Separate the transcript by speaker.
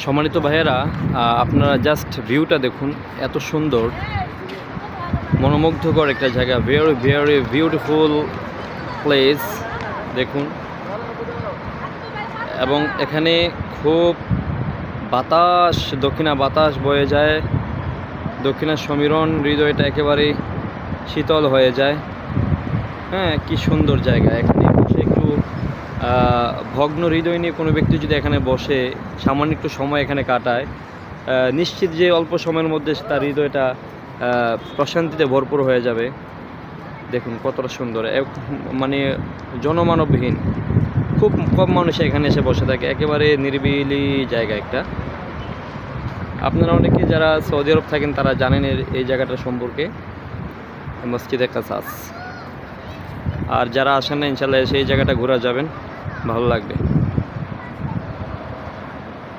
Speaker 1: সম্মানিত ভাইয়েরা, আপনারা জাস্ট ভিউটা দেখুন, এত সুন্দর মনোমুগ্ধকর একটা জায়গা। ভেরি ভেরি বিউটিফুল প্লেস দেখুন। এবং এখানে খুব বাতাস, দক্ষিণা বাতাস বয়ে যায়, দক্ষিণা সমীরণ, হৃদয়টা একেবারে শীতল হয়ে যায়। হ্যাঁ, কি সুন্দর জায়গা। এখানে বসে একটু ভগ্ন হৃদয় নিয়ে কোনো ব্যক্তি যদি এখানে বসে সামান্য একটু সময় এখানে কাটায়, নিশ্চিত যে অল্প সময়ের মধ্যে তার হৃদয়টা প্রশান্তিতে ভরপুর হয়ে যাবে। দেখুন কতটা সুন্দর, মানে জনমানবহীন, খুব কম মানুষ এখানে এসে বসে থাকে, একেবারে নিরিবিলি জায়গা একটা। আপনারা অনেকে যারা সৌদি আরব থাকেন তারা জানেন এই জায়গাটা সম্পর্কে, মসজিদে কাসাস। আর যারা আসেন না, ইনশাল্লাহ সেই জায়গাটা ঘোরা যাবেন, ভালো লাগবে।